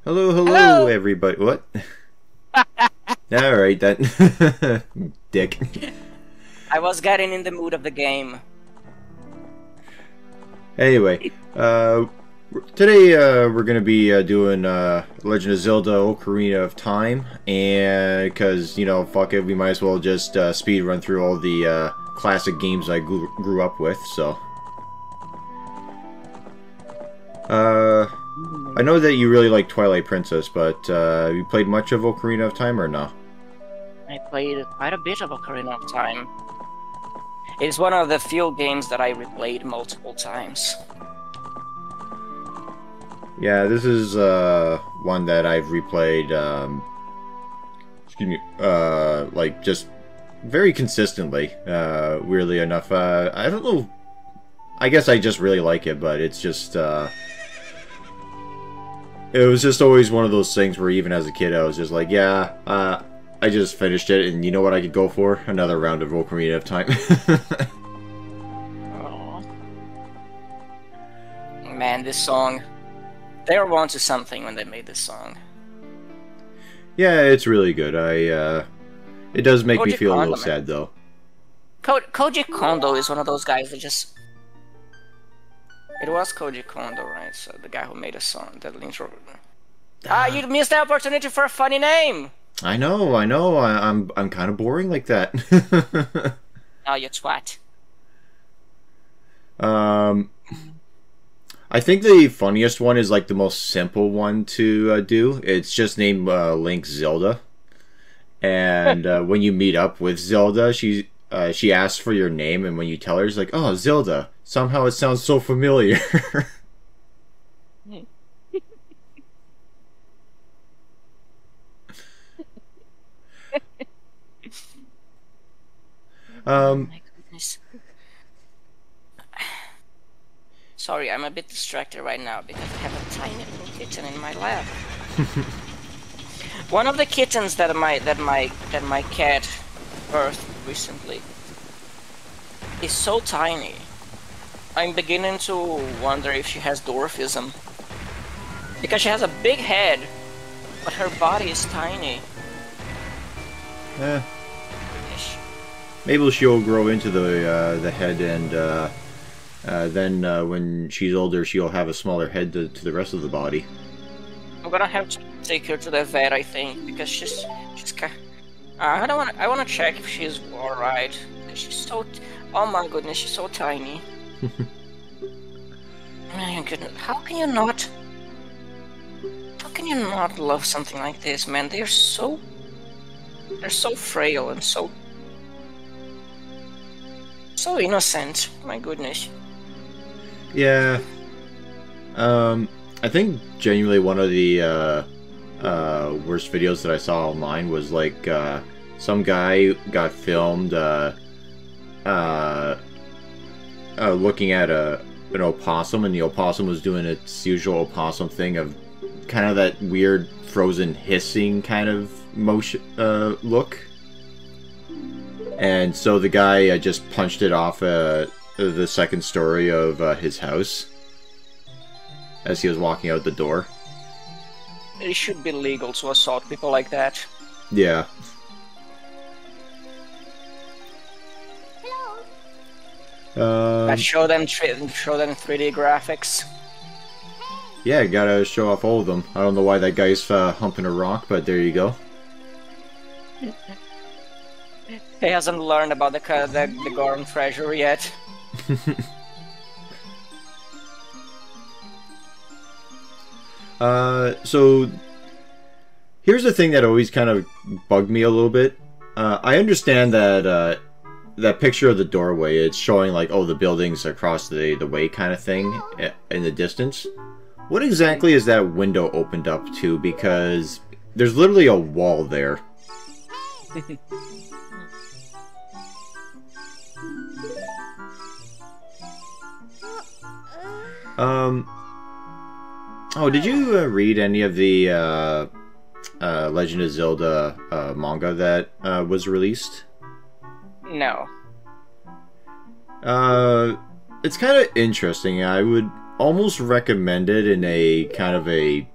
Hello, hello, Hello! everybody. What? Alright, that. Dick. I was getting in the mood of the game. Anyway, today we're gonna be doing Legend of Zelda Ocarina of Time, and because, you know, fuck it, we might as well just speed run through all the classic games I grew up with, so. I know that you really like Twilight Princess, but have you played much of Ocarina of Time or no? I played quite a bit of Ocarina of Time. It's one of the few games that I replayed multiple times. Yeah, this is one that I've replayed, excuse me, like just very consistently, weirdly enough. I don't know, I guess I just really like it, but it's just, it was just always one of those things where even as a kid I was just like, yeah, I just finished it, and you know what I could go for? Another round of Ocarina of Time. Oh. Man, this song. They were onto something when they made this song. Yeah, it's really good. It does make me Koji feel a little Kondo, sad, man. though. Koji Kondo is one of those guys that just... It was Koji Kondo, right? So the guy who made a song, that intro. You missed the opportunity for a funny name! I know, I know. I'm kind of boring like that. Oh, you twat. um, I think the funniest one is like the most simple one to do. It's just named Link Zelda, and when you meet up with Zelda, she asks for your name, and when you tell her, it's like, "Oh, Zelda." Somehow it sounds so familiar. Oh um, my goodness. Sorry, I'm a bit distracted right now because I have a tiny little kitten in my lap. One of the kittens that my cat birthed recently is so tiny. I'm beginning to wonder if she has dwarfism. Because she has a big head, but her body is tiny. eh, Ish. maybe she'll grow into the head, and then when she's older, she'll have a smaller head to the rest of the body. I'm gonna have to take her to the vet, I think, because she's I wanna check if she's alright. She's so, oh my goodness, she's so tiny. My goodness, how can you not? How can you not love something like this, man? They're so frail and so innocent. My goodness. Yeah. I think genuinely one of the worst videos that I saw online was like some guy got filmed looking at an opossum, and the opossum was doing its usual opossum thing of kind of that weird frozen hissing kind of motion look. And so the guy just punched it off the second story of his house as he was walking out the door. It should be legal to assault people like that. Yeah. But Um, show them 3D graphics. yeah, gotta show off all of them. I don't know why that guy's humping a rock, but there you go. He hasn't learned about the Goron treasure yet. So here's the thing that always kind of bugged me a little bit. I understand that that picture of the doorway, it's showing like, oh, the buildings across the way kind of thing in the distance. What exactly is that window opened up to? Because there's literally a wall there. Um. Oh, did you read any of the Legend of Zelda manga that was released? No. It's kind of interesting. I would almost recommend it in a kind of a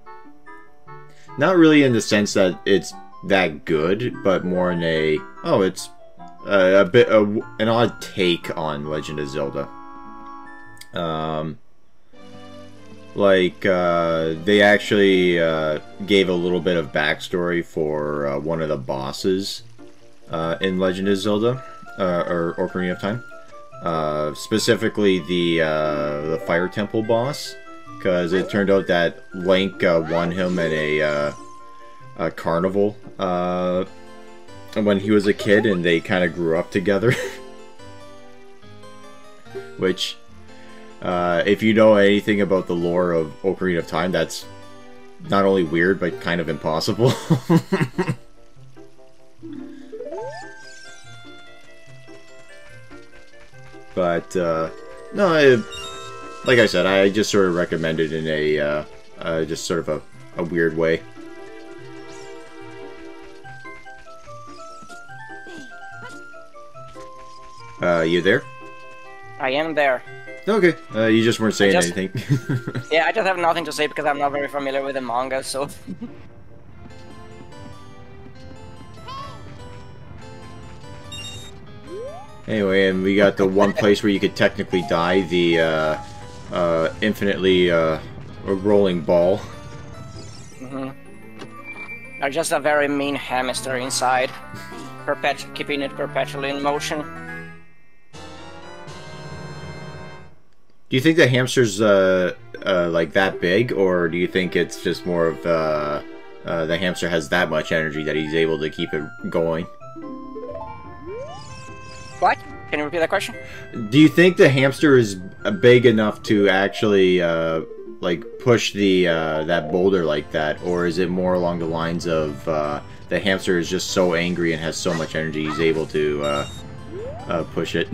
Not really in the sense that it's that good, but more in a it's a bit an odd take on Legend of Zelda. They actually gave a little bit of backstory for one of the bosses in Legend of Zelda, or Ocarina of Time. Specifically the Fire Temple boss, because it turned out that Link won him at a carnival when he was a kid, and they kind of grew up together. Which, if you know anything about the lore of Ocarina of Time, that's not only weird, but kind of impossible. But, no, like I said, I just sort of recommend it in a, just sort of a weird way. You there? I am there. Okay, you just weren't saying anything. Yeah, I just have nothing to say because I'm not very familiar with the manga, so... Anyway, and we got the one place where you could technically die, the infinitely rolling ball. Mm-hmm. Or just a very mean hamster inside, keeping it perpetually in motion. Do you think the hamster's like that big, or do you think it's just more of the hamster has that much energy that he's able to keep it going? What? Can you repeat that question? Do you think the hamster is big enough to actually like push the that boulder like that, or is it more along the lines of the hamster is just so angry and has so much energy he's able to push it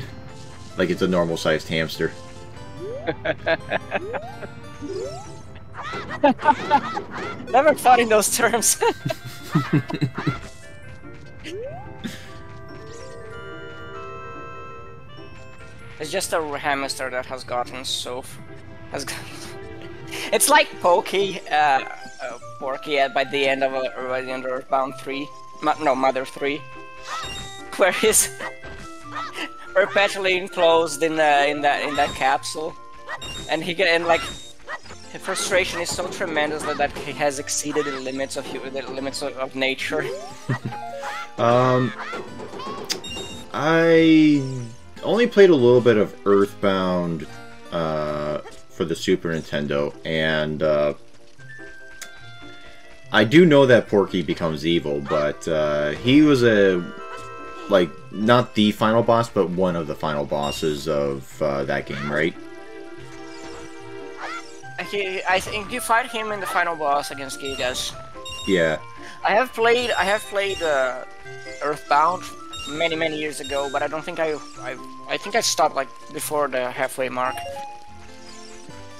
like it's a normal-sized hamster? Never thought in those terms. It's just a hamster that has gotten so... It's like Porky by the end of Earthbound 3. No, Mother 3. Where he's perpetually enclosed in that capsule. And like... His frustration is so tremendous that he has exceeded the limits of nature. I only played a little bit of Earthbound for the Super Nintendo, and I do know that Porky becomes evil, but he was not the final boss, but one of the final bosses of that game, right? I think you fight him in the final boss against Gigas. Yeah. I have played Earthbound many years ago, but I don't think I think I stopped like before the halfway mark.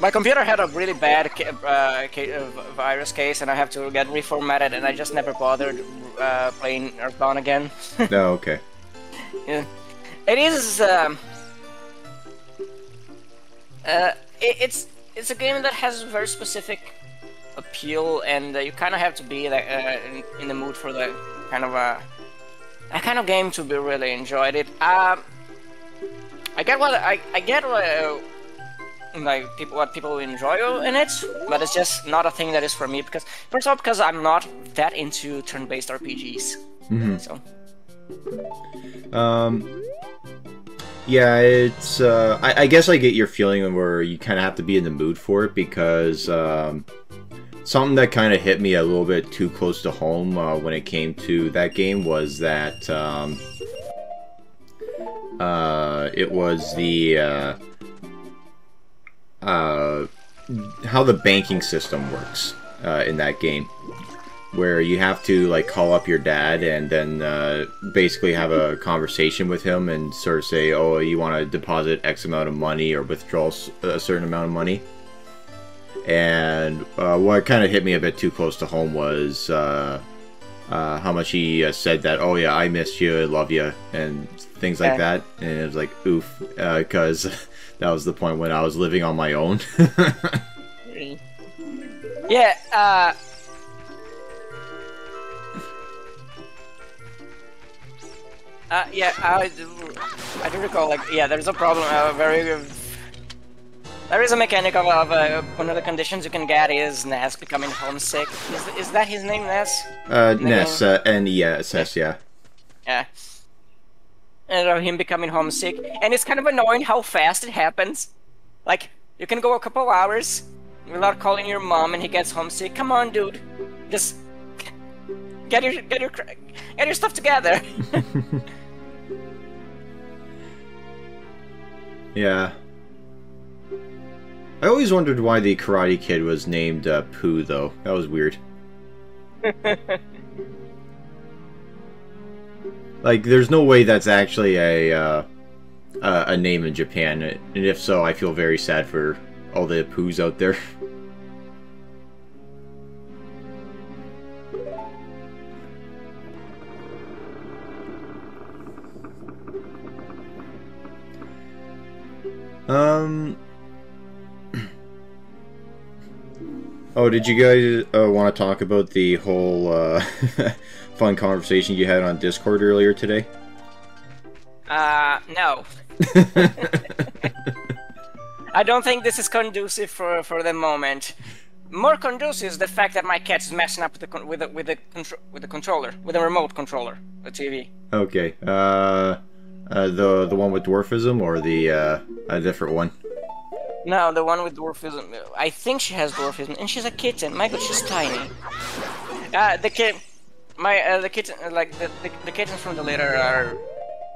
My computer had a really bad virus case, and I have to get reformatted, and I just never bothered playing Earthbound again. No, okay. Yeah, it is. It's a game that has a very specific appeal, and you kind of have to be in the mood for the kind of a kind of game to be really enjoyed it. I get what what people enjoy in it, but it's just not a thing that is for me because first of all, because I'm not that into turn-based RPGs. Mm-hmm. So. Yeah, it's, I guess I get your feeling where you kind of have to be in the mood for it, because, something that kind of hit me a little bit too close to home, when it came to that game was that, it was the, how the banking system works, in that game. Where you have to like call up your dad and then basically have a conversation with him and sort of say, oh, you want to deposit X amount of money or withdraw a certain amount of money. And what kind of hit me a bit too close to home was how much he said that, oh yeah, I miss you, I love you, and things like that. And it was like, oof, because that was the point when I was living on my own. Yeah, Yeah, I do recall, like, yeah, there's a problem, there is a mechanic of one of the conditions you can get is Ness becoming homesick. Is that his name, Ness? Ness, N-E-S-S, yeah. Yeah. And him becoming homesick, and it's kind of annoying how fast it happens. Like, you can go a couple hours without calling your mom, and he gets homesick. Come on, dude, just get your stuff together. Yeah. I always wondered why the Karate Kid was named Pooh, though. That was weird. Like, there's no way that's actually a name in Japan, and if so, I feel very sad for all the Poohs out there. Oh, did you guys want to talk about the whole fun conversation you had on Discord earlier today? No. I don't think this is conducive for the moment. More conducive is the fact that my cat is messing up with the controller, with the remote controller, the TV. Okay. The one with dwarfism or the a different one? No, the one with dwarfism. I think she has dwarfism, and she's a kitten. My God, she's tiny. The kitten, like the kittens from the litter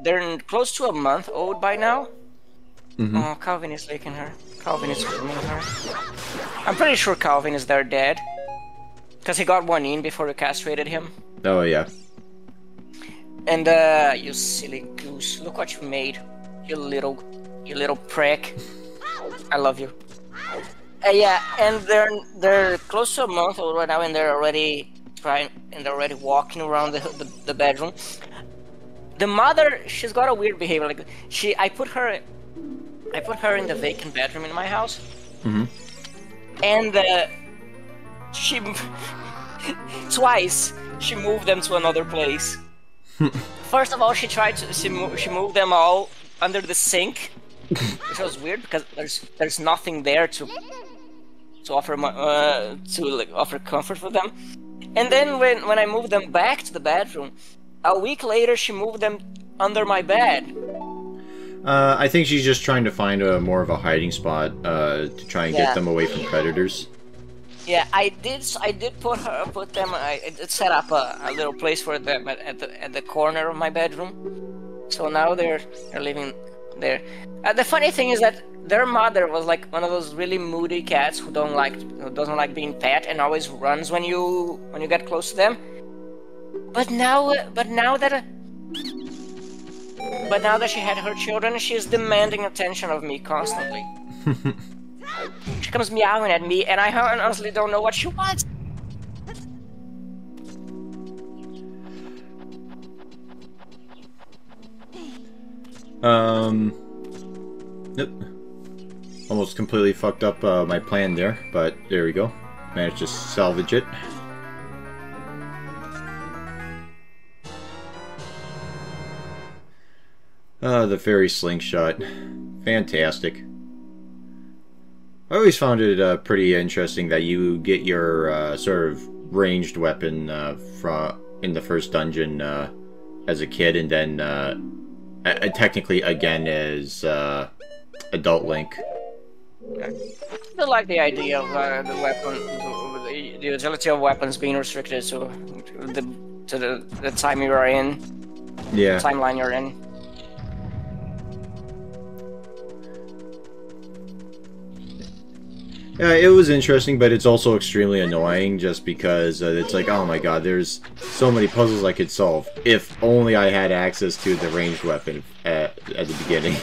they're close to a month old by now. Mm-hmm. Oh, Calvin is licking her. Calvin is grooming her. I'm pretty sure Calvin is their dad, because he got one in before we castrated him. Oh yeah. And you silly goose! Look what you made, you little prick. I love you. Yeah, and they're close to a month old right now, and they're already walking around the bedroom. The mother, she's got a weird behavior. Like I put her in the vacant bedroom in my house. Mm-hmm. And she twice she moved them to another place. First of all, she moved them all under the sink. Which was weird because there's nothing there to offer offer comfort for them. And then when I moved them back to the bedroom, a week later she moved them under my bed. I think she's just trying to find more of a hiding spot to try and get them away from predators. Yeah, I did put them. I did set up a little place for them at the corner of my bedroom. So now they're living there. The funny thing is that their mother was like one of those really moody cats who doesn't like being pet and always runs when you get close to them. But now that she had her children, she's demanding attention of me constantly. She comes meowing at me, and I honestly don't know what she wants. Yep. Almost completely fucked up my plan there, but there we go. Managed to salvage it. The fairy slingshot. Fantastic. I always found it pretty interesting that you get your sort of ranged weapon in the first dungeon as a kid, and then technically again as adult Link. I like the idea of the weapon, the utility of weapons being restricted to the time you are in. Yeah. The timeline you're in. Yeah, it was interesting, but it's also extremely annoying just because it's like, oh my god, there's so many puzzles I could solve. If only I had access to the ranged weapon at the beginning.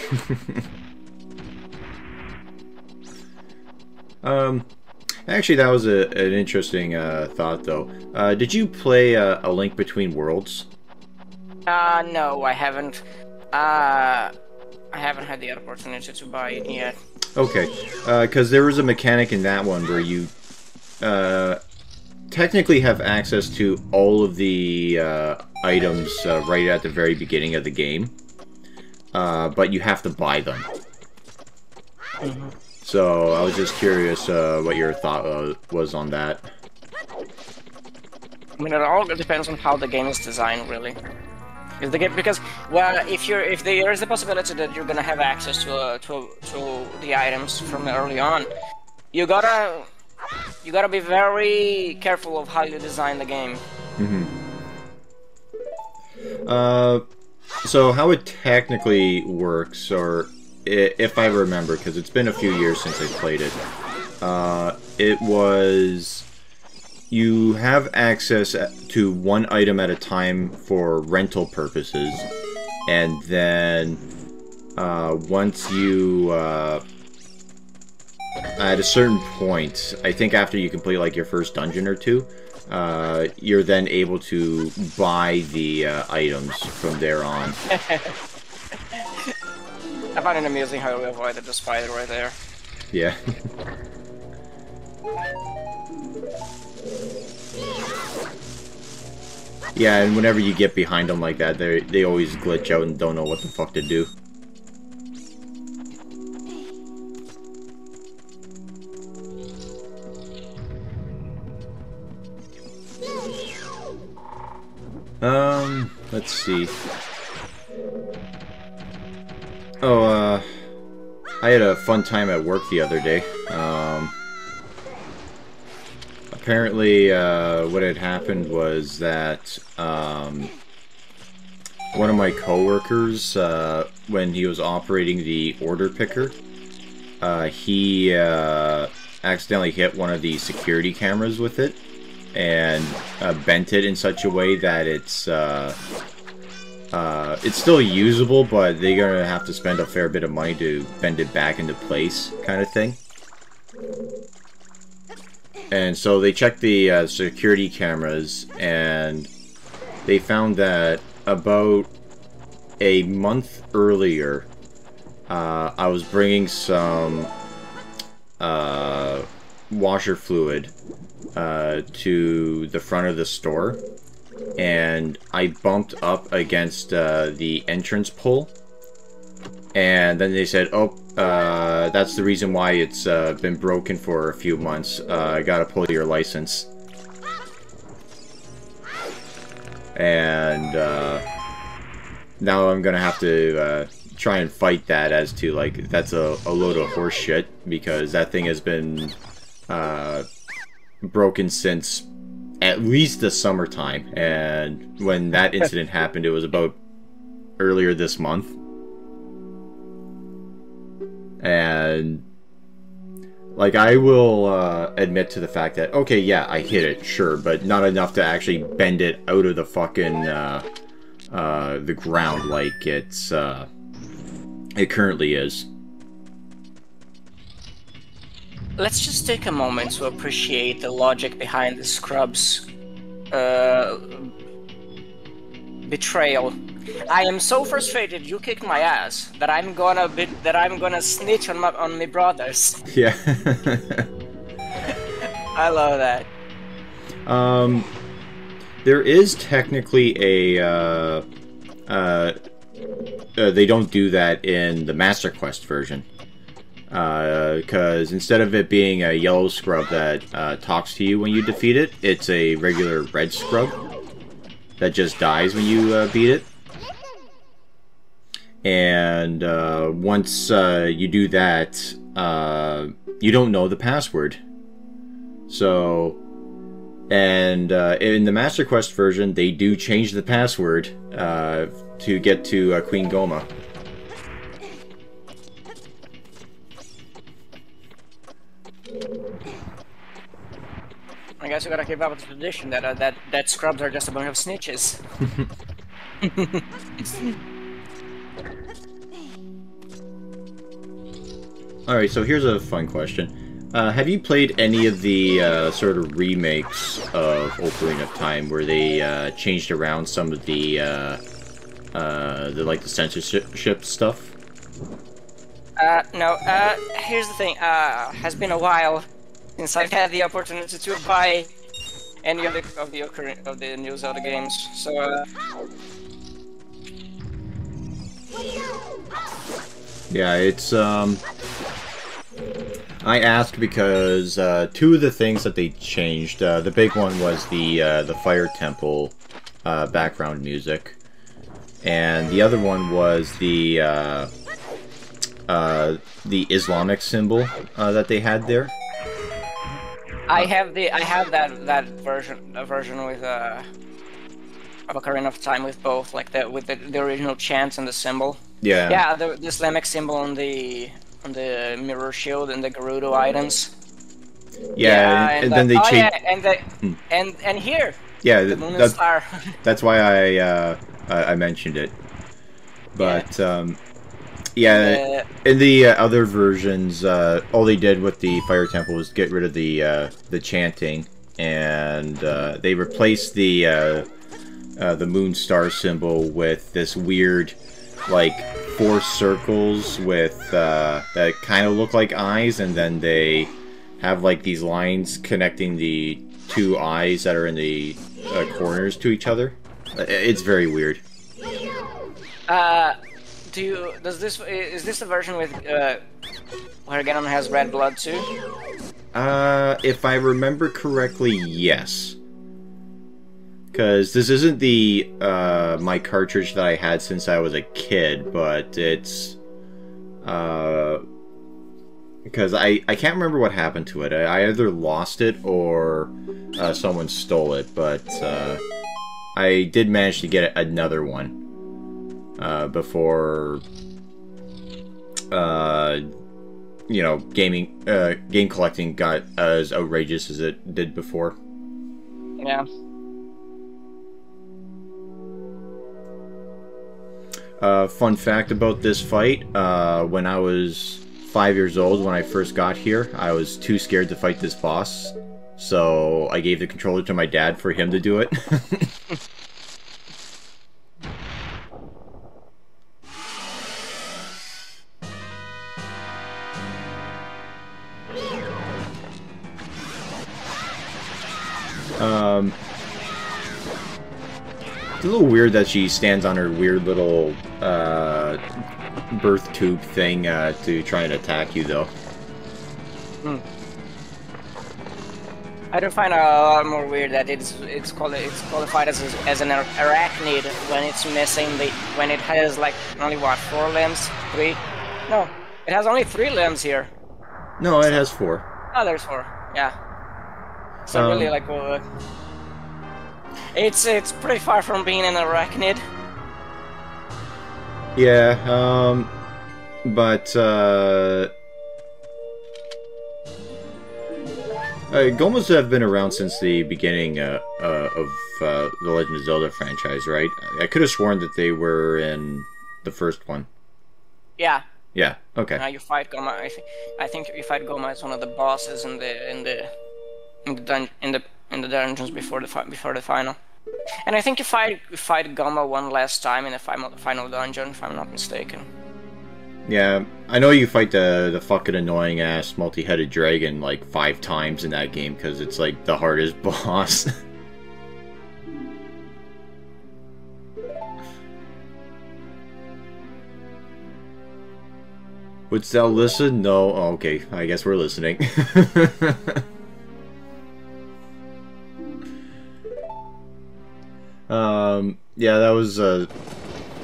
Actually, that was an interesting thought, though. Did you play A Link Between Worlds? No, I haven't. I haven't had the opportunity to buy it yet. Okay, because there was a mechanic in that one where you technically have access to all of the items right at the very beginning of the game, but you have to buy them. Mm-hmm. So I was just curious what your thought was on that. I mean, it all depends on how the game is designed, really. If the game, because well, if there is the possibility that you're gonna have access to the items from early on, you gotta be very careful of how you design the game. Mm-hmm. So how it technically works, or if I remember, because it's been a few years since I played it, it was you have access to one item at a time for rental purposes, and then once you at a certain point, I think after you complete like your first dungeon or two, you're then able to buy the items from there on. I find it amusing how we avoided the spider right there. Yeah. Yeah, and whenever you get behind them like that, they always glitch out and don't know what the fuck to do. Let's see. Oh, I had a fun time at work the other day. Apparently, what had happened was that, one of my coworkers, when he was operating the order picker, he, accidentally hit one of the security cameras with it, and, bent it in such a way that it's still usable, but they're gonna have to spend a fair bit of money to bend it back into place, kind of thing. And so they checked the security cameras, and they found that about a month earlier, I was bringing some washer fluid to the front of the store, and I bumped up against the entrance pole, and then they said, oh, that's the reason why it's been broken for a few months. I gotta pull your license. And now I'm gonna have to try and fight that, as to, like, that's a load of horse shit, because that thing has been broken since at least the summertime, and when that incident happened, it was about earlier this month. And like, I will admit to the fact that, okay, yeah, I hit it, sure, but not enough to actually bend it out of the fucking the ground like it's it currently is. Let's just take a moment to appreciate the logic behind the scrub's betrayal. I am so frustrated you kicked my ass that I'm gonna snitch on my brothers. Yeah. I love that. There is technically a they don't do that in the Master Quest version. Because instead of it being a yellow scrub that talks to you when you defeat it, it's a regular red scrub that just dies when you beat it. And once you do that, you don't know the password. So, and in the Master Quest version, they do change the password to get to Queen Goma. I guess we gotta keep up with the tradition that scrubs are just a bunch of snitches. Alright, so here's a fun question. Have you played any of the sort of remakes of Ocarina of Time where they changed around some of the like the censorship stuff? No, here's the thing, has been a while since I've had the opportunity to buy any of the new Zelda games. So yeah, it's I asked because two of the things that they changed. The big one was the Fire Temple background music, and the other one was the Islamic symbol that they had there. I have that version with of Ocarina of Time with both, like with the original chants and the symbol. Yeah. Yeah, the Islamic symbol on the mirror shield and the Gerudo items. Yeah, and then they changed. Yeah, and here. Yeah, the moon and star. That's why I mentioned it. But yeah, in the other versions, all they did with the Fire Temple was get rid of the chanting, and they replaced the moon star symbol with this weird, like, 4 circles with that kind of look like eyes, and then they have like these lines connecting the 2 eyes that are in the corners to each other. It's very weird. Is this a version with where Ganon has red blood too? If I remember correctly, yes. Because this isn't the my cartridge that I had since I was a kid, but it's because I can't remember what happened to it. I either lost it or someone stole it, but I did manage to get another one before you know, game collecting got as outrageous as it did before. Yeah. Fun fact about this fight, when I was 5 years old, when I first got here, I was too scared to fight this boss, so I gave the controller to my dad for him to do it. It's a little weird that she stands on her weird little birth tube thing to try and attack you, though. I do find a lot more weird that it's qualified as an arachnid when it's missing when it has like only what, 4 limbs, 3? No, it has only 3 limbs here. No, it has 4. Oh, there's 4. Yeah. So really, like, it's pretty far from being an arachnid. Yeah, but Gomas have been around since the beginning of the Legend of Zelda franchise, right? I could have sworn that they were in the first one. Yeah. Yeah. Okay. You fight Goma. I think you fight Goma as one of the bosses in the dungeons before the final. And I think you fight Goma one last time in the final dungeon, if I'm not mistaken. Yeah, I know you fight the fucking annoying ass multi-headed dragon like 5 times in that game because it's like the hardest boss. Would Zell listen? No. Oh, okay, I guess we're listening. Yeah, that was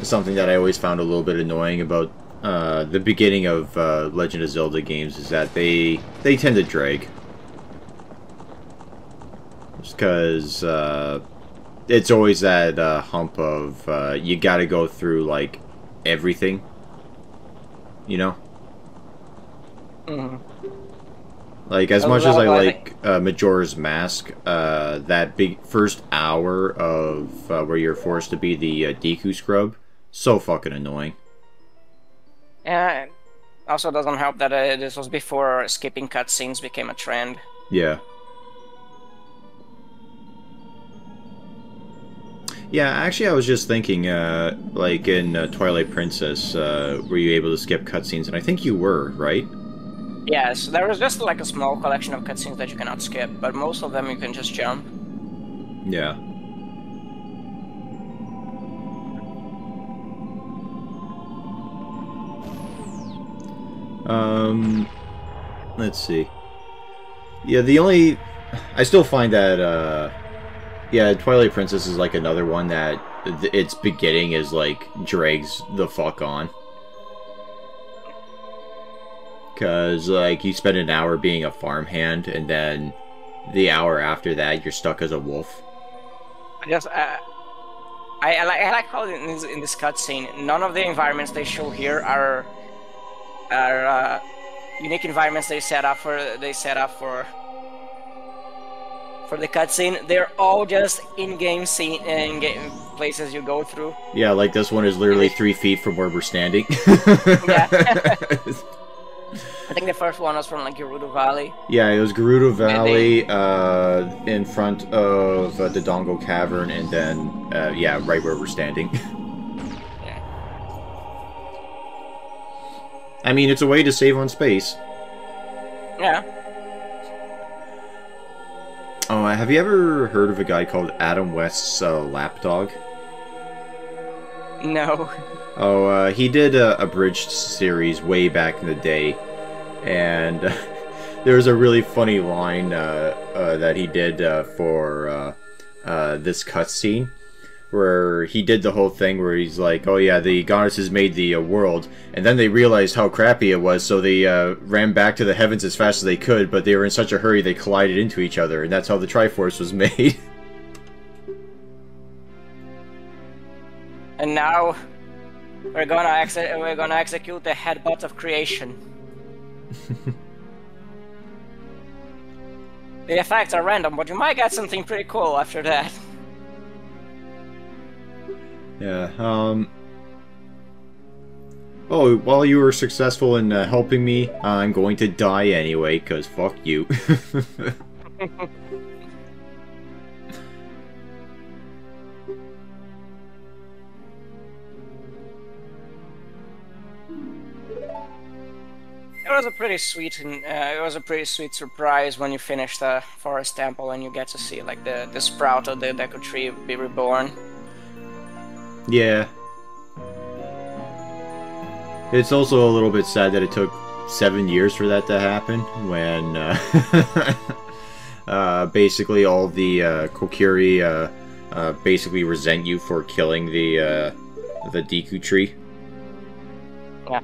something that I always found a little bit annoying about the beginning of Legend of Zelda games, is that they tend to drag. Just because it's always that hump of you gotta go through like everything, you know? Mm-hmm. Like, as much as I like Majora's Mask, that big first hour of where you're forced to be the Deku scrub, so fucking annoying. Yeah, it also doesn't help that this was before skipping cutscenes became a trend. Yeah. Yeah, actually I was just thinking, like in Twilight Princess, were you able to skip cutscenes? And I think you were, right? Yes, there was just like a small collection of cutscenes that you cannot skip, but most of them you can just jump. Yeah. Let's see. Yeah, the only... I still find that, yeah, Twilight Princess is like another one that its beginning is like drags the fuck on. Because, like, you spend an hour being a farmhand, and then the hour after that, you're stuck as a wolf. Just, I like how in this cutscene, none of the environments they show here are unique environments they set up for the cutscene. They're all just in-game scene, in-game places you go through. Yeah, like this one is literally 3 feet from where we're standing. Yeah. I think the first one was from like Gerudo Valley. Yeah, it was Gerudo Valley, in front of the Dongo Cavern, and then, yeah, right where we're standing. Yeah. I mean, it's a way to save on space. Yeah. Oh, have you ever heard of a guy called Adam West's Lapdog? No. Oh, he did a abridged series way back in the day, and there was a really funny line that he did for this cutscene, where he did the whole thing where he's like, oh yeah, the goddesses made the world, and then they realized how crappy it was, so they ran back to the heavens as fast as they could, but they were in such a hurry they collided into each other, and that's how the Triforce was made. And now we're gonna execute the headbutt of creation. The effects are random, but you might get something pretty cool after that. Yeah, oh, while you were successful in helping me, I'm going to die anyway, because fuck you. It was a pretty sweet surprise when you finish the forest temple and you get to see like the sprout of the Deku Tree be reborn. Yeah. It's also a little bit sad that it took 7 years for that to happen, when basically all the Kokiri basically resent you for killing the Deku Tree. Yeah.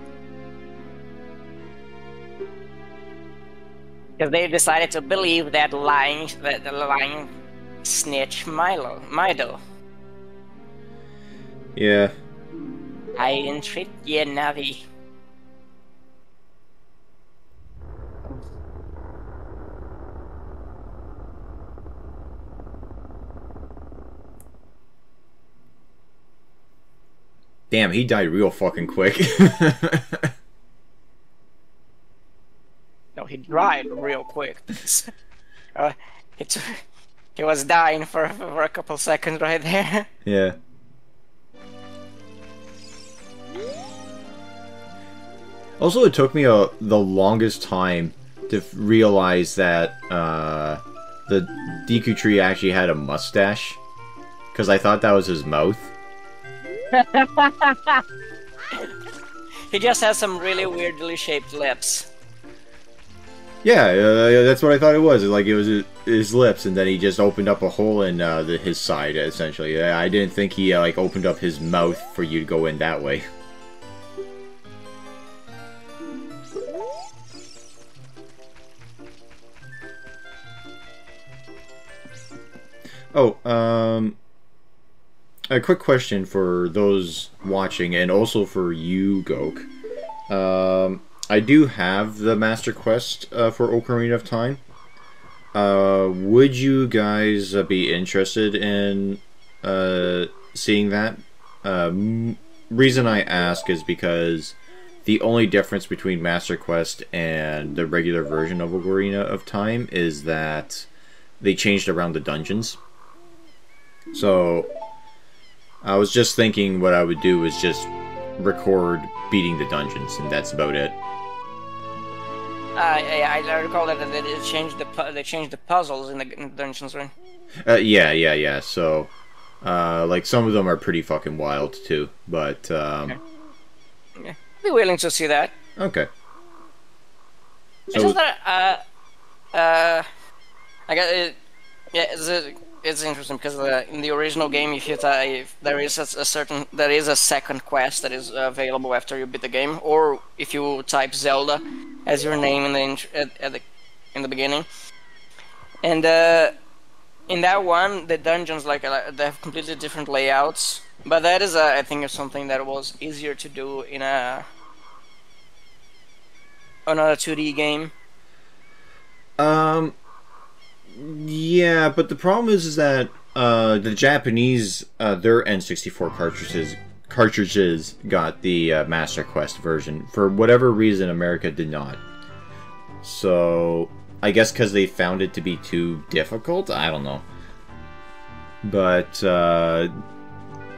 Because they decided to believe that the lying snitch Mido. Yeah. I entreat ye, Navi. Damn, he died real fucking quick. No, he died real quick. He was dying for a couple seconds right there. Yeah. Also, it took me the longest time to realize that the Deku Tree actually had a mustache, because I thought that was his mouth. He just has some really weirdly shaped lips. Yeah, that's what I thought it was. Like, it was his lips, and then he just opened up a hole in his side, essentially. I didn't think he like opened up his mouth for you to go in that way. Oh, a quick question for those watching, and also for you, Gok. I do have the Master Quest for Ocarina of Time. Would you guys be interested in seeing that? Reason I ask is because the only difference between Master Quest and the regular version of Ocarina of Time is that they changed around the dungeons. So, I was just thinking what I would do is just record beating the dungeons, and that's about it. I recall that they changed the puzzles in the dungeons, right? Yeah. So, like, some of them are pretty fucking wild, too. But, Okay. Yeah. Be willing to see that. okay. It's just that, I got it. Yeah, it's interesting because in the original game, if there is there is a second quest that is available after you beat the game, or if you type Zelda as your name in in the beginning, and in that one, the dungeons they have completely different layouts. But that is, I think, is something that was easier to do in another 2D game. Yeah, but the problem is that the Japanese their N64 cartridges got the Master Quest version. For whatever reason, America did not. So I guess because they found it to be too difficult. I don't know. But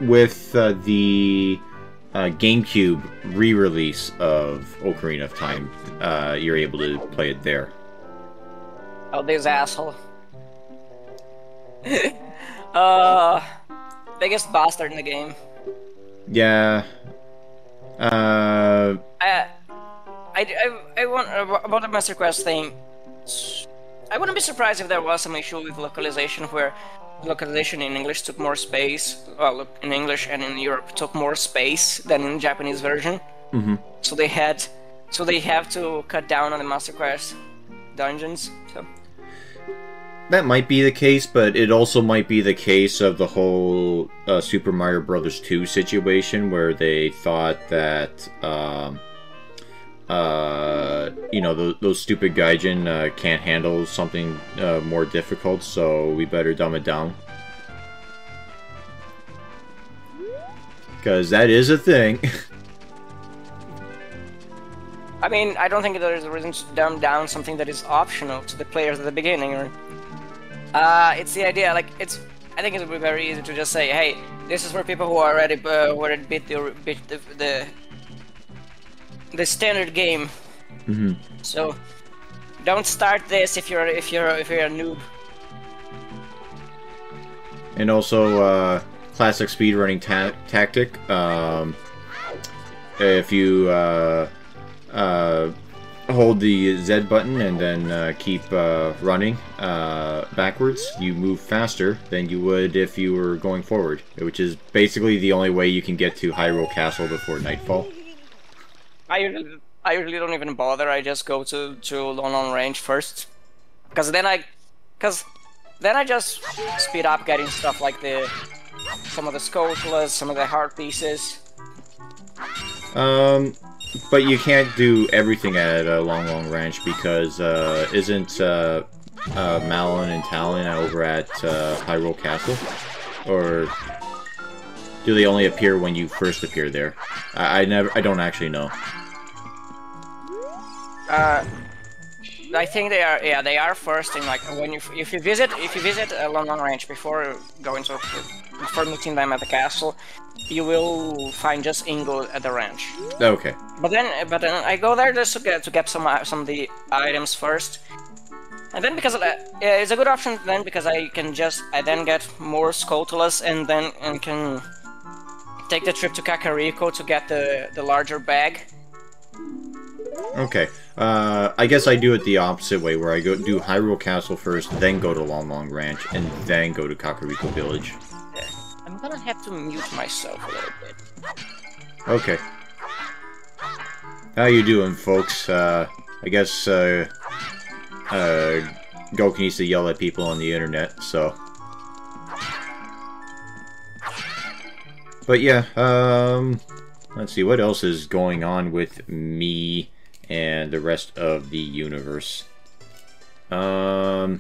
with the GameCube re-release of Ocarina of Time, you're able to play it there. Oh, this asshole. Biggest bastard in the game. Yeah. I want about the Master Quest thing. I wouldn't be surprised if there was some issue with localization where localization in English took more space. Well, in English and in Europe took more space than in the Japanese version. Mm-hmm. So they have to cut down on the Master Quest dungeons. So. That might be the case, but it also might be the case of the whole Super Mario Bros. 2 situation where they thought that, you know, those stupid gaijin can't handle something more difficult, so we better dumb it down. Because that is a thing. I mean, I don't think there is a reason to dumb down something that is optional to the players at the beginning, or... it's the idea, like, I think it would be very easy to just say, hey, this is for people who already beat the standard game. Mm-hmm. So, don't start this if you're a noob. And also, classic speedrunning tactic. If you hold the Z button and then keep running backwards, you move faster than you would if you were going forward, which is basically the only way you can get to Hyrule Castle before nightfall. I usually don't even bother. I just go to Lon Lon Ranch first, because then I just speed up getting stuff like some of the Skulltulas, some of the heart pieces. But you can't do everything at Lon Lon Ranch because isn't Malon and Talon over at Hyrule Castle? Or do they only appear when you first appear there? I don't actually know. I think they are. Yeah, they are first in, like, when if you visit Lon Lon Ranch before meeting them at the castle, you will find just Ingo at the ranch. Okay. But then I go there just to get some of the items first, and then because of that, it's a good option then because I then get more Skulltulas and can take the trip to Kakariko to get the larger bag. Okay. I guess I do it the opposite way, where I do Hyrule Castle first, then go to Lon Lon Ranch, and then go to Kakariko Village. Yeah. I'm gonna have to mute myself a little bit. Okay. How you doing, folks? I guess Goku needs to yell at people on the internet, so... But yeah, let's see, what else is going on with me and the rest of the universe? God,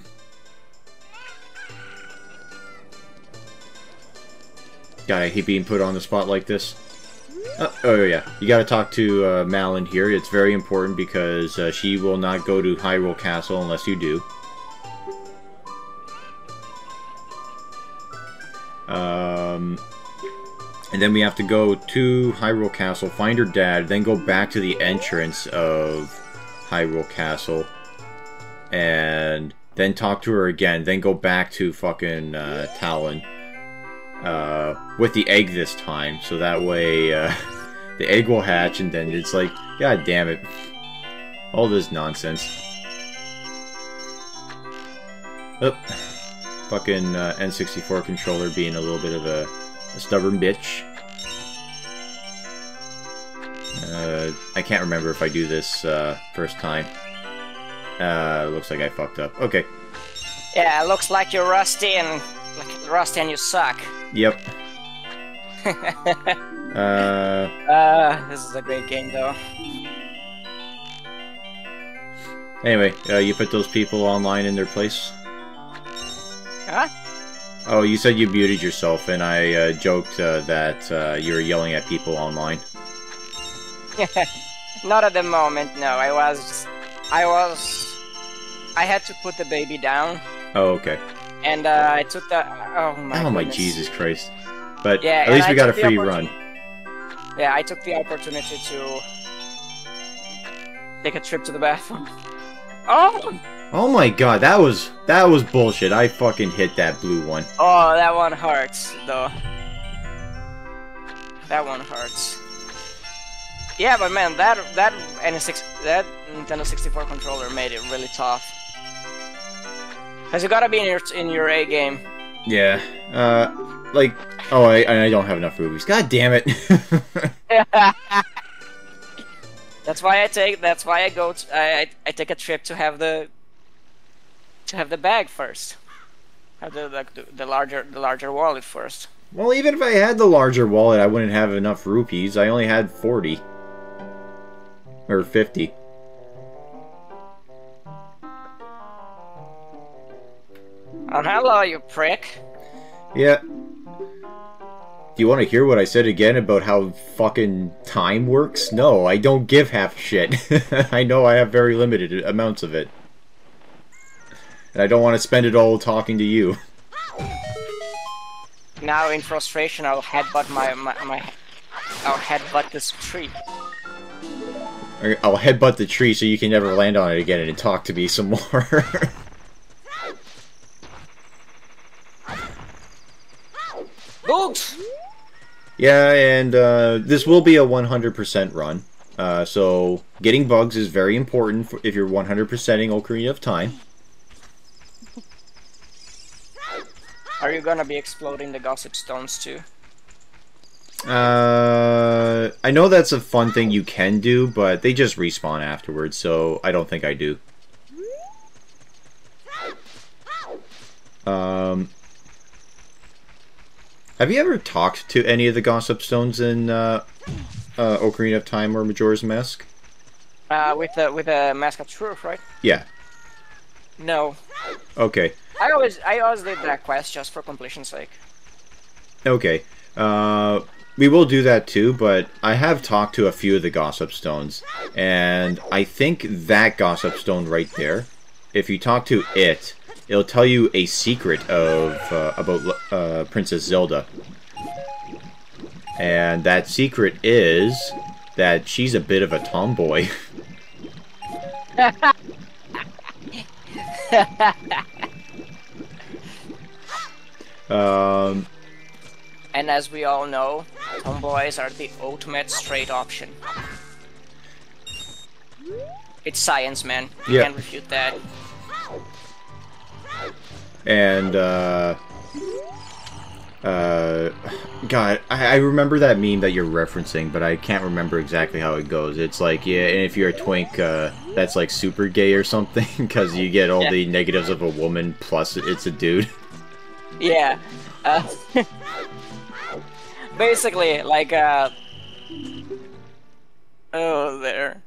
I hate being put on the spot like this. Oh yeah, you gotta talk to Malin here. It's very important because she will not go to Hyrule Castle unless you do. And then we have to go to Hyrule Castle, find her dad, then go back to the entrance of Hyrule Castle, and then talk to her again, then go back to fucking Talon with the egg this time, so that way the egg will hatch, and then it's like, god damn it, all this nonsense. Oh, fucking N64 controller being a little bit of a stubborn bitch. I can't remember if I do this first time. Looks like I fucked up. Okay. Yeah, it looks like you're rusty and you suck. Yep. This is a great game though. Anyway, you put those people online in their place? Huh? Oh, you said you muted yourself, and I joked that you were yelling at people online. Not at the moment, no. I had to put the baby down. Oh, okay. And I took the... Oh my Oh my goodness. Jesus Christ. But yeah, at least we got a free run. Yeah, I took the opportunity to take a trip to the bathroom. Oh! Oh my god, that was bullshit. I fucking hit that blue one. Oh, that one hurts, though. That one hurts. Yeah, but man, that Nintendo 64 controller made it really tough. Cause you gotta be in your A game. Yeah. Like, oh, I don't have enough rubies. God damn it. That's why I take a trip to have the bag first. Have the larger wallet first. Well, even if I had the larger wallet, I wouldn't have enough rupees. I only had 40. Or 50. Oh, hello, you prick. Yeah. Do you want to hear what I said again about how fucking time works? No, I don't give half a shit. I know I have very limited amounts of it. And I don't want to spend it all talking to you. Now, in frustration, I'll headbutt I'll headbutt this tree. I'll headbutt the tree so you can never land on it again and talk to me some more. Oops! Yeah, and this will be a 100% run. So getting bugs is very important if you're 100%ing Ocarina of Time. Are you gonna be exploding the gossip stones too? I know that's a fun thing you can do, but they just respawn afterwards, so I don't think I do. Have you ever talked to any of the gossip stones in Ocarina of Time or Majora's Mask? With the Mask of Truth, right? Yeah. No. Okay. I always did that quest just for completion's sake. Okay. We will do that too, but I have talked to a few of the gossip stones, and I think that gossip stone right there, if you talk to it, it'll tell you a secret of about Princess Zelda. And that secret is that she's a bit of a tomboy. And as we all know, tomboys are the ultimate straight option. It's science, man. You can't refute that. And, God, I remember that meme that you're referencing, but I can't remember exactly how it goes. It's like, yeah, and if you're a twink, that's like super gay or something, because you get all the negatives of a woman, plus it's a dude. Yeah. Basically, like, oh, there.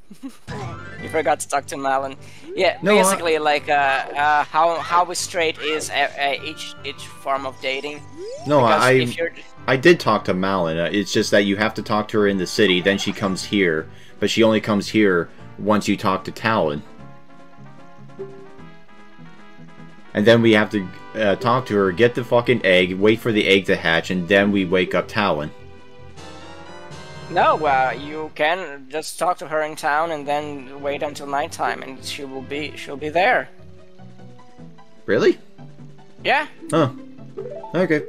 You forgot to talk to Malin. Yeah, no, basically, like, how straight is each form of dating. No, I did talk to Malin. It's just that you have to talk to her in the city, then she comes here, but she only comes here once you talk to Talon. And then we have to talk to her, get the fucking egg, wait for the egg to hatch, and then we wake up Talon. No, you can just talk to her in town and then wait until nighttime, and she'll be there. Really? Yeah. Huh. Okay.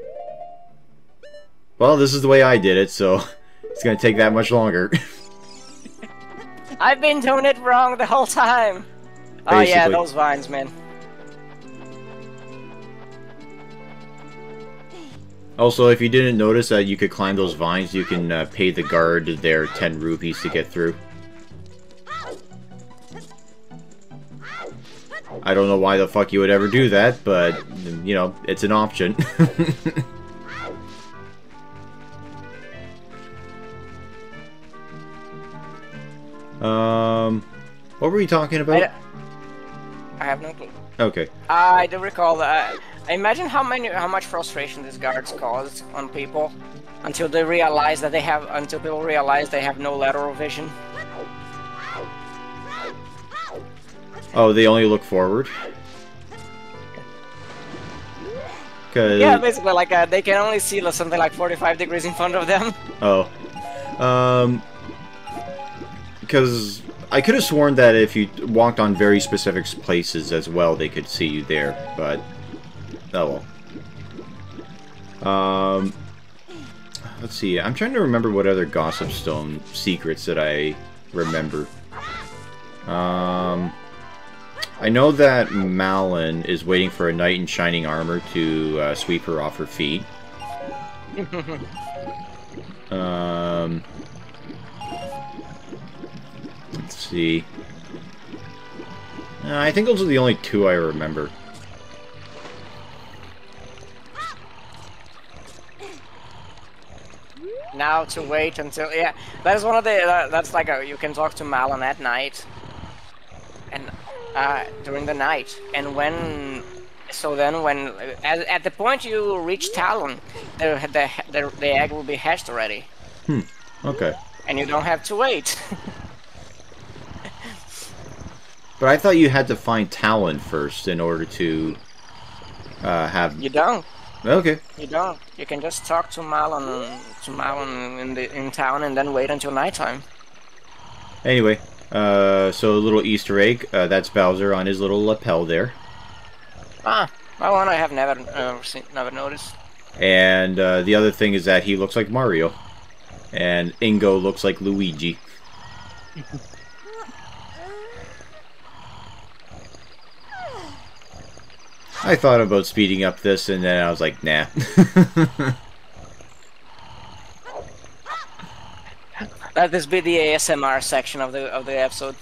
Well, this is the way I did it, so it's gonna take that much longer. I've been doing it wrong the whole time. Oh yeah, Basically. those vines, man. Also, if you didn't notice that you could climb those vines, you can pay the guard their 10 rupees to get through. I don't know why the fuck you would ever do that, but, you know, it's an option. What were we talking about? I have no clue. Okay. I do recall that. I imagine how much frustration these guards cause on people until they realize that until people realize they have no lateral vision. Oh, they only look forward? Yeah, basically, like, they can only see something like 45 degrees in front of them. Oh. Because I could have sworn that if you walked on very specific places as well, they could see you there, but... Oh well. Let's see, I'm trying to remember what other Gossip Stone secrets that I remember. I know that Malin is waiting for a knight in shining armor to sweep her off her feet. Let's see. I think those are the only two I remember. Now to wait until that is one of the that's like you can talk to Malin at night and during the night, and when at the point you reach Talon, the egg will be hatched already. Okay. And you don't have to wait. But I thought you had to find Talon first in order to have. You don't. Okay. You don't. You can just talk to Malin in town and then wait until nighttime. Anyway, so a little Easter egg. That's Bowser on his little lapel there. Ah, that one I have never noticed. And the other thing is that he looks like Mario, and Ingo looks like Luigi. I thought about speeding up this, and then I was like, nah. Let this be the ASMR section of the episode.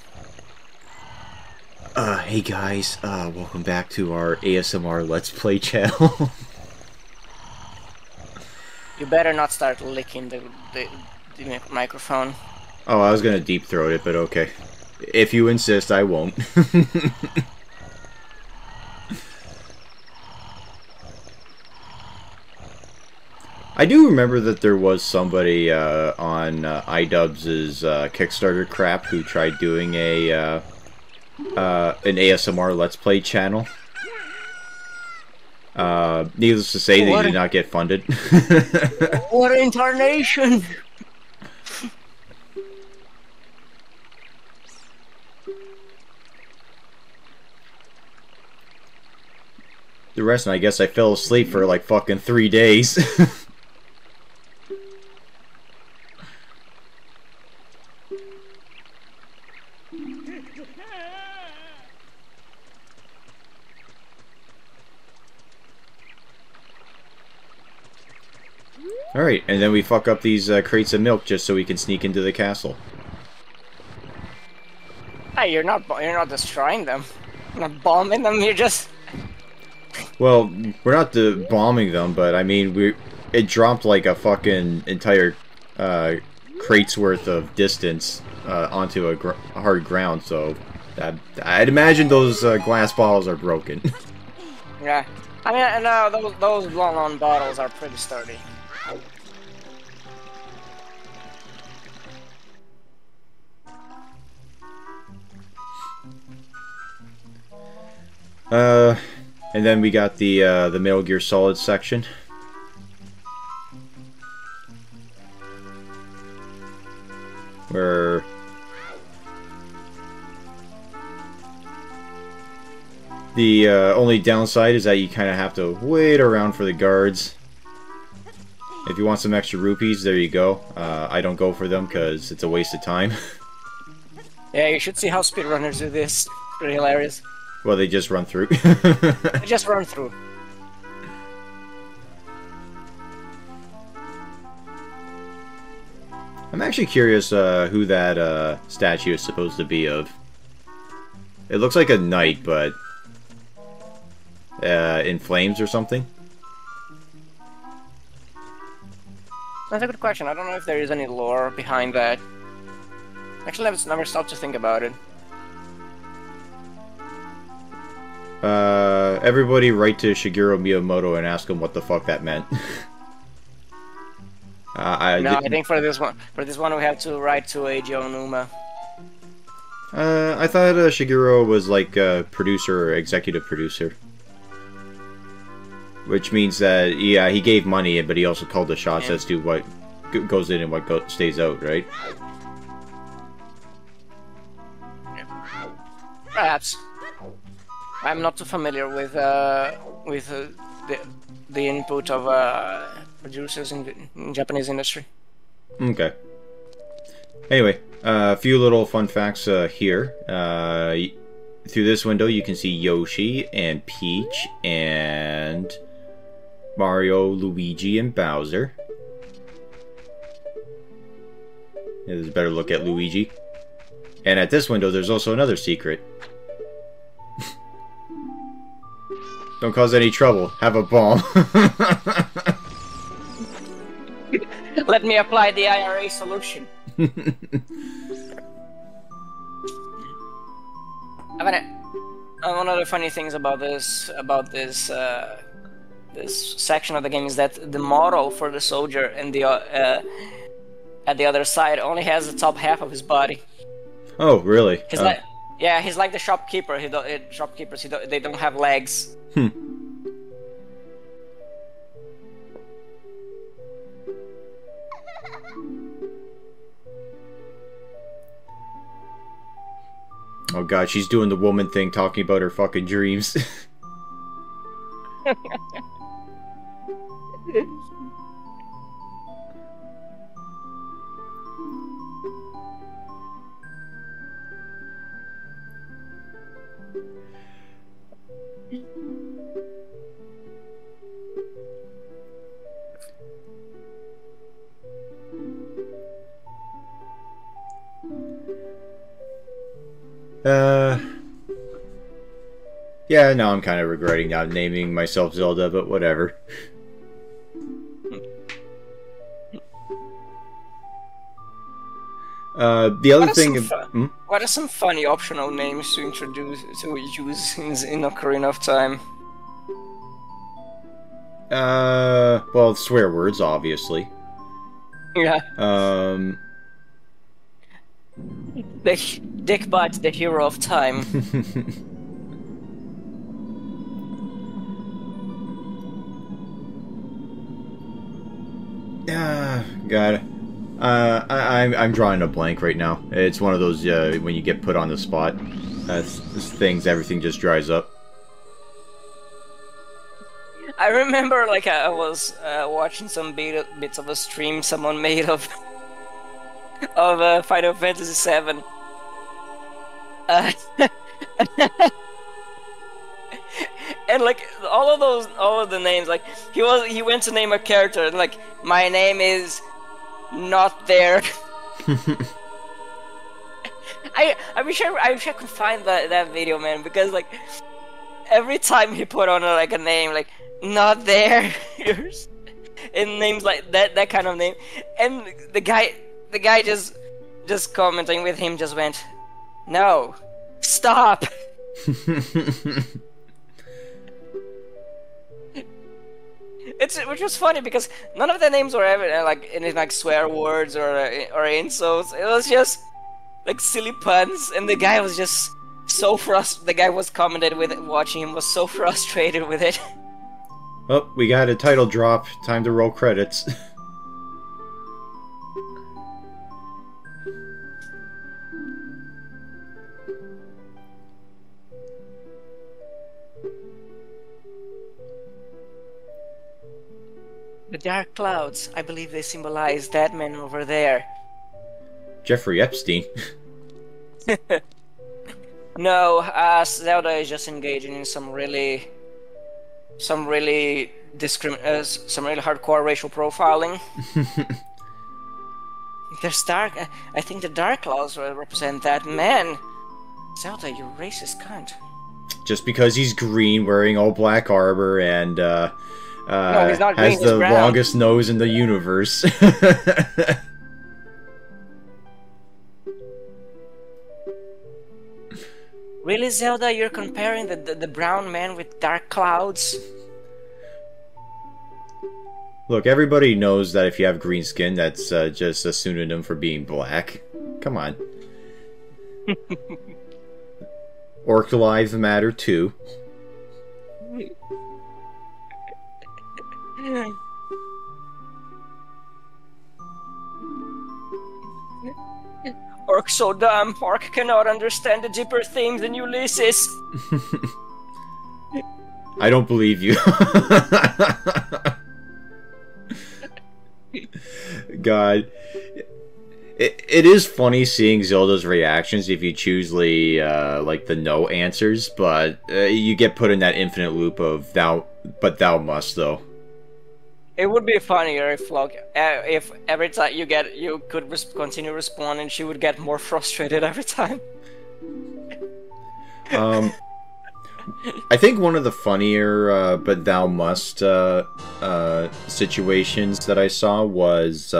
Hey guys, welcome back to our ASMR Let's Play channel. You better not start licking the microphone. Oh, I was gonna deep throat it, but okay. If you insist, I won't. I do remember that there was somebody on iDubbbz's Kickstarter crap who tried doing an ASMR Let's Play channel. Needless to say, they did not get funded. What incarnation! The rest, and I guess I fell asleep for like fucking 3 days. Alright, and then we fuck up these crates of milk just so we can sneak into the castle. Hey, you're not destroying them. You're not bombing them, you're just... Well, we're not bombing them, but I mean, it dropped like a fucking entire crate's worth of distance onto a hard ground, so I'd imagine those glass bottles are broken. Yeah. I mean, no, those Lon Lon bottles are pretty sturdy. And then we got the Metal Gear Solid section. Where... The only downside is that you kind of have to wait around for the guards. If you want some extra rupees, there you go. I don't go for them because it's a waste of time. Yeah, you should see how speedrunners do this. Pretty hilarious. Well, they just run through. They just run through. I'm actually curious who that statue is supposed to be of. It looks like a knight, but in flames or something. That's a good question. I don't know if there is any lore behind that. Actually, I've never stopped to think about it. Everybody write to Shigeru Miyamoto and ask him what the fuck that meant. I think for this one we have to write to Eiji Onuma. I thought Shigeru was like a producer or executive producer. Which means that, yeah, he gave money, but he also called the shots as to what goes in and what stays out, right? Perhaps. I'm not too familiar with the input of producers in Japanese industry. Okay. Anyway, a few little fun facts here. Through this window, you can see Yoshi and Peach and Mario, Luigi, and Bowser. There's a better look at Luigi. And at this window, there's also another secret. Don't cause any trouble. Have a bomb. Let me apply the IRA solution. One of the funny things about this this section of the game is that the model for the soldier and the at the other side only has the top half of his body. Oh, really? He's like, yeah, he's like the shopkeeper. Shopkeepers, they don't have legs. Oh god, she's doing the woman thing, talking about her fucking dreams. Yeah, now I'm kind of regretting not naming myself Zelda, but whatever. The other thing... What are some funny optional names to use in Ocarina of Time? Well, swear words, obviously. Yeah. Dick Butt, the hero of time. God. I'm drawing a blank right now. It's one of those, when you get put on the spot. Everything just dries up. I remember, like, I was watching some bits of a stream someone made of Final Fantasy VII. And like all of the names, like he went to name a character, and like, my name is not there. I wish I could find that video, man, because like every time he put on a name like not there, and names like that kind of name, and the guy just commenting with him just went, no, stop. Which was funny because none of the names were ever like any like swear words or insults. It was just like silly puns, and the guy was just so frustrated. The guy was commented with it, watching him was so frustrated with it. Oh, we got a title drop. Time to roll credits. The dark clouds, I believe they symbolize that man over there. Jeffrey Epstein. No, Zelda is just engaging in some really hardcore racial profiling. There's dark. I think the dark clouds will represent that man. Zelda, you racist cunt. Just because he's green, wearing all black armor, and No, he's not green, has he's the brown. longest nose in the universe. Really, Zelda? You're comparing the brown man with dark clouds? Look, everybody knows that if you have green skin, that's just a pseudonym for being black. Come on. Orc lives matter too. Orc so dumb, Orc cannot understand the deeper themes than Ulysses. I don't believe you. God. It is funny seeing Zelda's reactions if you choose like the no answers, but you get put in that infinite loop of thou must though. It would be funnier if every time you could continue responding, she would get more frustrated every time. I think one of the funnier but thou must situations that I saw was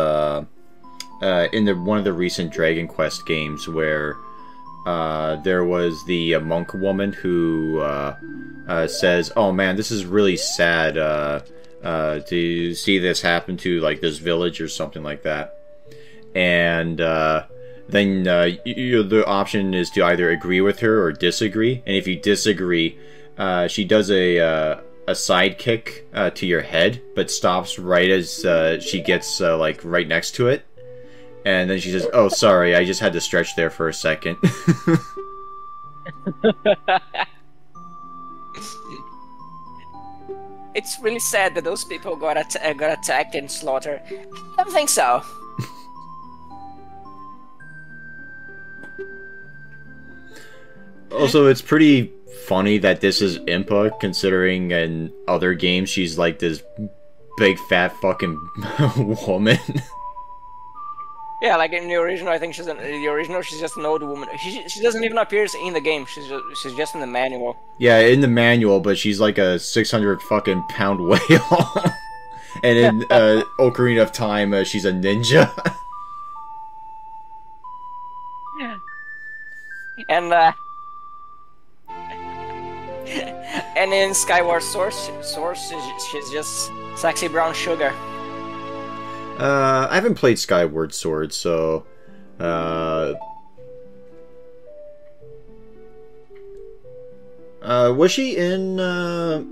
in one of the recent Dragon Quest games where there was the monk woman who says, "Oh man, this is really sad to see this happen to like this village or something like that," and then the option is to either agree with her or disagree, and if you disagree, she does a sidekick to your head, but stops right as she gets like right next to it. And then she says, "Oh, sorry, I just had to stretch there for a second." It's really sad that those people got attacked and slaughtered. I don't think so. Also, it's pretty funny that this is Impa, considering in other games she's like this big fat fucking woman. Yeah, like in the original, I think she's just an old woman. She doesn't even appear in the game. She's just in the manual. Yeah, in the manual, but she's like a 600 fucking pound whale. And in Ocarina of Time, she's a ninja. And and in Skyward Sword, she's just sexy brown sugar. I haven't played Skyward Sword, so was she in oh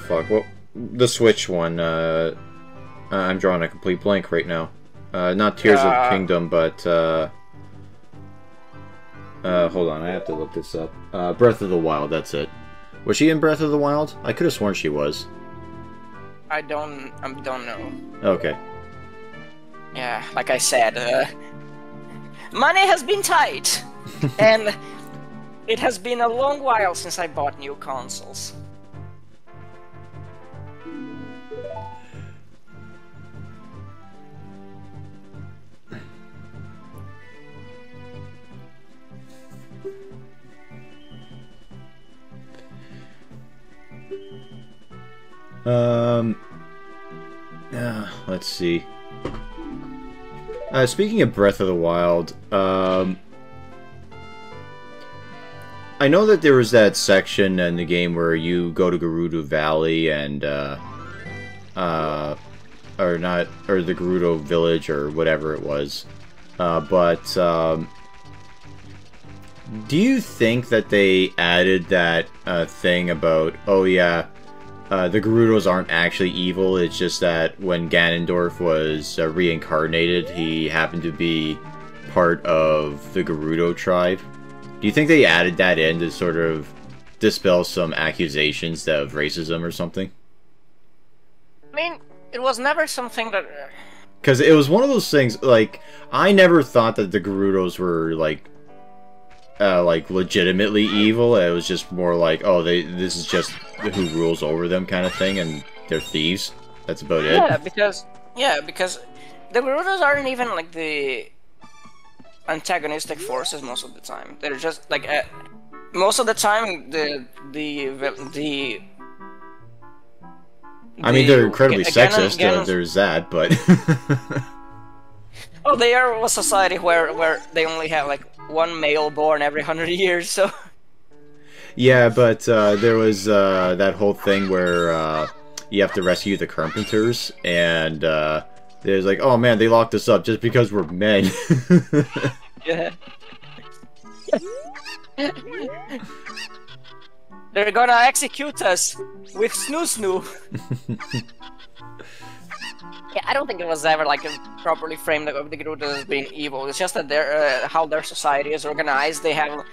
fuck, what, the Switch one? I'm drawing a complete blank right now. Not Tears of the Kingdom, but hold on, I have to look this up. Breath of the Wild, that's it. Was she in Breath of the Wild? I could have sworn she was. I don't know. Okay. Yeah, like I said, money has been tight, and it has been a long while since I bought new consoles. Let's see. Speaking of Breath of the Wild, I know that there was that section in the game where you go to Gerudo Valley and, or the Gerudo Village or whatever it was. Do you think that they added that thing about, oh yeah, the Gerudos aren't actually evil, it's just that when Ganondorf was reincarnated, he happened to be part of the Gerudo tribe? Do you think they added that in to sort of dispel some accusations of racism or something? I mean, it was never something that... Because it was one of those things, like, I never thought that the Gerudos were, like, legitimately evil. It was just more like, oh, this is just who rules over them kind of thing, and they're thieves. That's about it. Because the Gerudos aren't even, like, the antagonistic forces most of the time. They're just, like, most of the time, I mean, they're incredibly sexist, there's that, but... Oh, they are a society where they only have, like, one male born every 100 years, so... Yeah, but there was that whole thing where you have to rescue the Carpenters, and there's like, oh man, they locked us up just because we're men. Yeah. They're gonna execute us with Snoo Snoo. Yeah, I don't think it was ever like properly framed of the Gerudos as being evil. It's just that they're how their society is organized. They have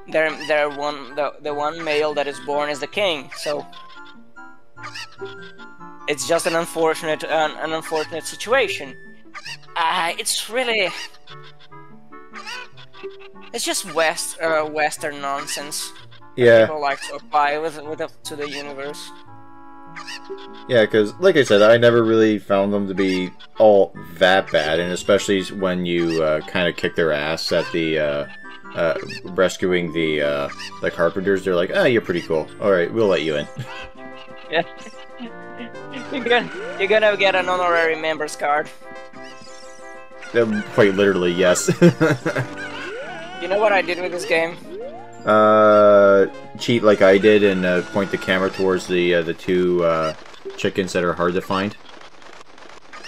the one male that is born is the king. So it's just an unfortunate situation. It's really just Western nonsense. Yeah. People like to apply to the universe. Yeah, because, like I said, I never really found them to be all that bad, and especially when you kind of kick their ass at the rescuing the Carpenters, they're like, ah, you're pretty cool. Alright, we'll let you in. Yeah. You're gonna get an honorary member's card. Quite literally, yes. You know what I did with this game? Cheat like I did and point the camera towards the two chickens that are hard to find.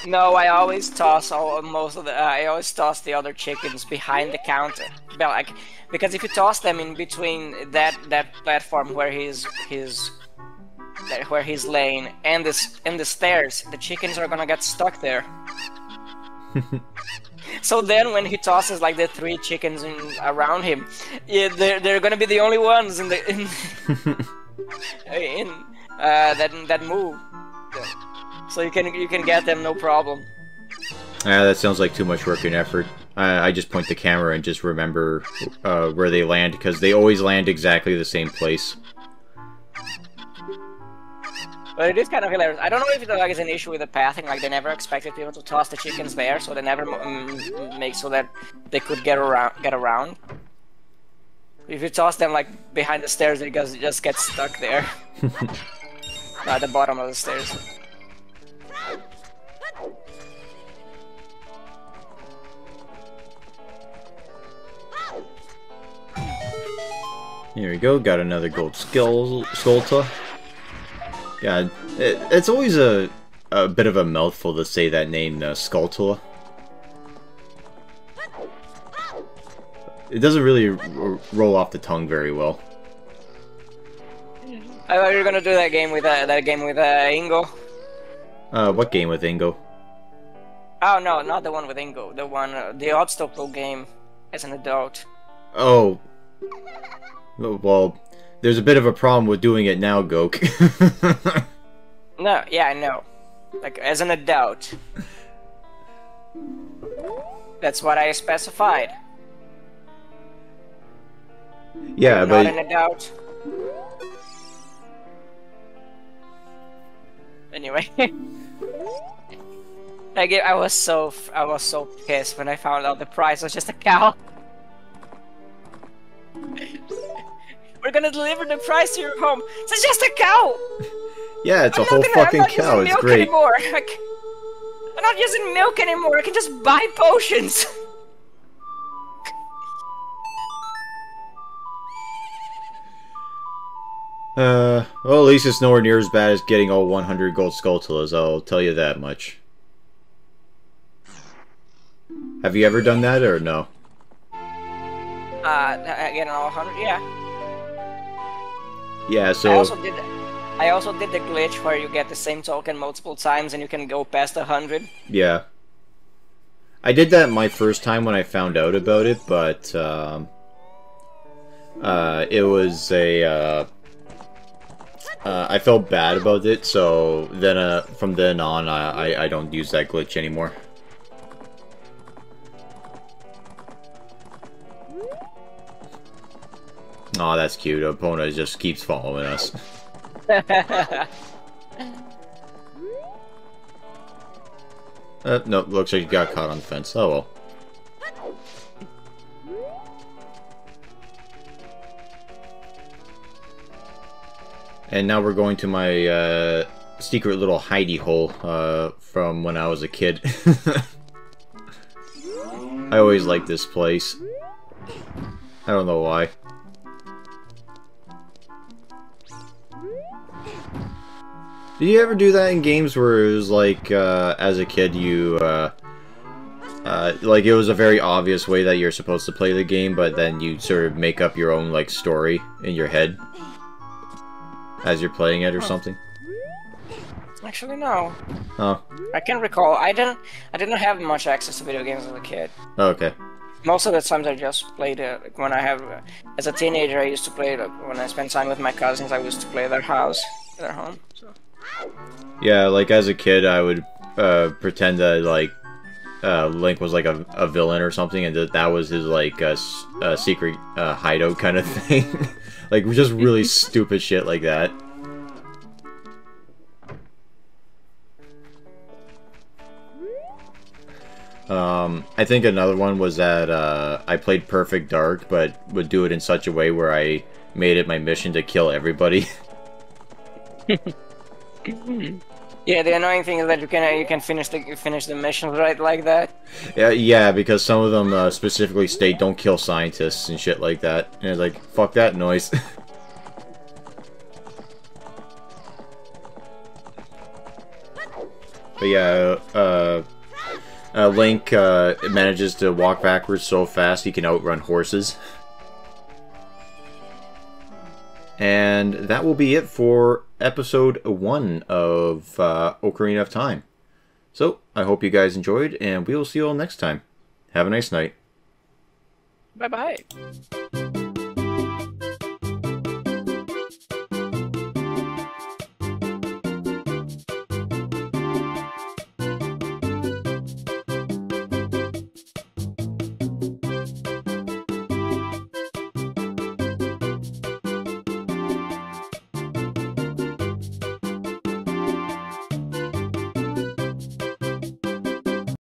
No, I always toss I always toss the other chickens behind the counter. Because if you toss them in between that platform where he's laying and the stairs, the chickens are gonna get stuck there. So then, when he tosses like the 3 chickens around him, yeah, they're gonna be the only ones in that move. So you can get them no problem. That sounds like too much work and effort. I just point the camera and just remember where they land, because they always land exactly the same place. But it is kind of hilarious. I don't know if it's an issue with the pathing, like they never expected people to toss the chickens there, so they never make so that they could get around. If you toss them like behind the stairs, they just get stuck there. At the bottom of the stairs. Here we go, got another gold Skolta. Yeah, it's always a bit of a mouthful to say that name, Skulltula. It doesn't really roll off the tongue very well. I thought you were gonna do that game with Ingo. What game with Ingo? Oh no, not the one with Ingo. The one, the obstacle game as an adult. Oh, well. There's a bit of a problem with doing it now, Gok. No, yeah, I know. Like, as an adult. That's what I specified. Yeah, You're but... not an adult. Anyway. I was so pissed when I found out the price was just a cow. We're gonna deliver the price to your home. It's just a cow! Yeah, it's a whole fucking cow. It's great. Anymore. I'm not using milk anymore. I can just buy potions. Well, at least it's nowhere near as bad as getting all 100 gold Skulltulas, I'll tell you that much. Have you ever done that, or no? Again, all 100, yeah. Yeah, so... I also did the glitch where you get the same token multiple times and you can go past 100. Yeah. I did that my first time when I found out about it, but, it was a, I felt bad about it, so then from then on, I don't use that glitch anymore. Aw, that's cute. Epona just keeps following us. No, looks like you got caught on the fence. Oh well. And now we're going to my secret little hidey hole from when I was a kid. I always liked this place. I don't know why. Did you ever do that in games where it was like, as a kid, you, like, it was a very obvious way that you're supposed to play the game, but then you sort of make up your own, like, story in your head as you're playing it or something? Actually, no. Oh. I can recall. I didn't have much access to video games as a kid. Oh, okay. Most of the times I just played it. Like when I have, as a teenager, I used to play it. When I spent time with my cousins, I used to play at their house, at their home. So. Yeah, like as a kid, I would pretend that like Link was like a villain or something, and that was his like secret hideout kind of thing. Like just really stupid shit like that. I think another one was that I played Perfect Dark, but would do it in such a way where I made it my mission to kill everybody. Yeah, the annoying thing is that you can finish the missions right like that. Yeah, because some of them specifically state don't kill scientists and shit like that, and it's like fuck that noise. But yeah, Link manages to walk backwards so fast he can outrun horses. And that will be it for episode 1 of Ocarina of Time. So, I hope you guys enjoyed, and we will see you all next time. Have a nice night. Bye-bye.